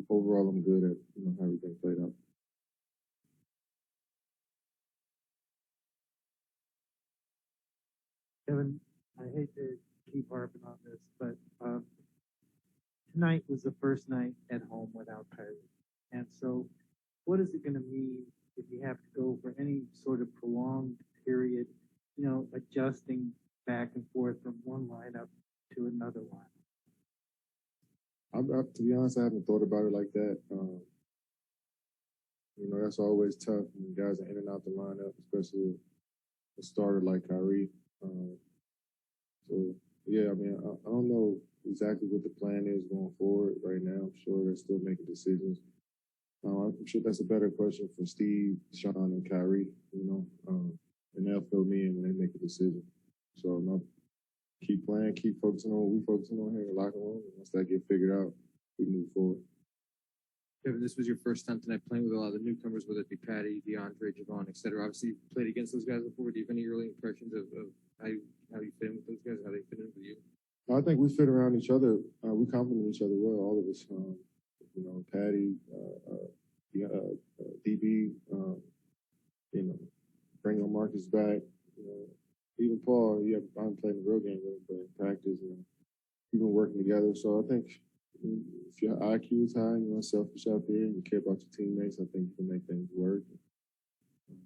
Overall, I'm good at how everything played out. Kevin, I hate to keep harping on this, but tonight was the first night at home without Kyrie. And so what is it going to mean if you have to go for any sort of prolonged period, adjusting back and forth from one lineup to another lineup? To be honest, I haven't thought about it like that. That's always tough when guys are in and out the lineup, especially a starter like Kyrie. So, yeah, I mean, I don't know exactly what the plan is going forward right now. I'm sure they're still making decisions. I'm sure that's a better question for Steve, Sean, and Kyrie, and they'll fill me in when they make a decision. So, keep playing, keep focusing on what we're focusing on here in the locker room. And once that get figured out, we move forward. Kevin, this was your first time tonight playing with a lot of the newcomers, whether it be Patty, DeAndre, Javon, et cetera. Obviously, you played against those guys before. Do you have any early impressions of how you fit in with those guys, how they fit in with you? I think we fit around each other. We complement each other well, all of us. Patty, DB, bring on Marcus back. Even Paul, I'm playing the real game with him, but in practice, we've been working together. So I think if your IQ is high and you're unselfish out there and you care about your teammates, I think you can make things work.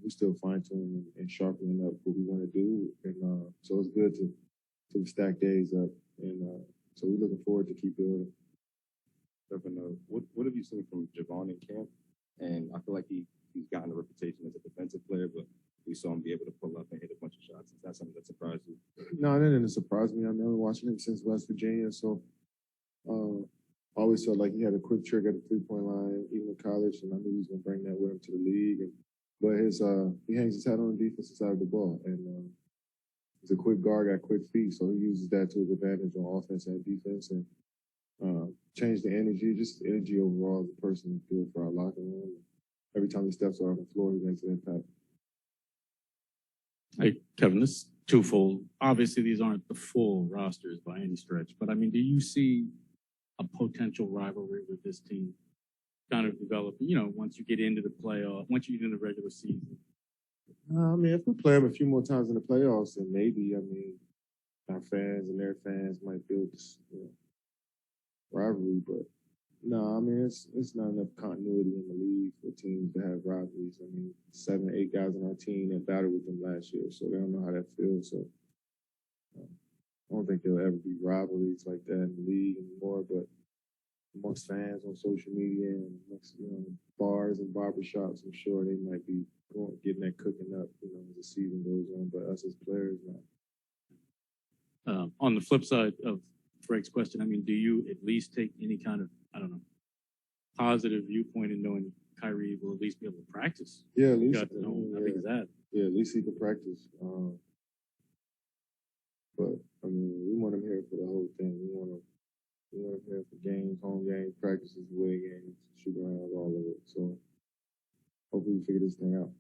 We're still fine-tuning and sharpening up what we want to do. And so it's good to stack days up. And so we're looking forward to keep building. What have you seen from Javon in camp? And I feel like he's gotten a reputation as a defensive player, but we saw him be able to pull up and hit a bunch of shots. Is that something that surprised you? No, that didn't surprise me. I've been watching him since West Virginia, so I always felt like he had a quick trigger at the three-point line, even in college, and I knew he was going to bring that with him to the league. But he hangs his hat on the defensive side of the ball, and he's a quick guard, got quick feet, so he uses that to his advantage on offense and defense, and change the energy, just energy overall as a person good for our locker room. Every time he steps on the floor, he makes an impact. Hey, Kevin, this is twofold. Obviously, these aren't the full rosters by any stretch, but I mean, do you see a potential rivalry with this team kind of developing, once you get into the playoff, once you get into the regular season? I mean, if we play them a few more times in the playoffs, then maybe, our fans and their fans might build this rivalry, but no, it's not enough continuity in the league for teams to have rivalries. 7 or 8 guys on our team that battled with them last year, so they don't know how that feels. So I don't think there'll ever be rivalries like that in the league anymore. But amongst fans on social media and amongst bars and barbershops, I'm sure they might be getting that cooking up, as the season goes on. But us as players, not. On the flip side of Frank's question, do you at least take any kind of, positive viewpoint in knowing Kyrie will at least be able to practice? Yeah, at least. How big is that? Yeah, at least he can practice. But we want him here for the whole thing. We want him here for games, home games, practices, away games, shoot around, all of it. So hopefully we figure this thing out.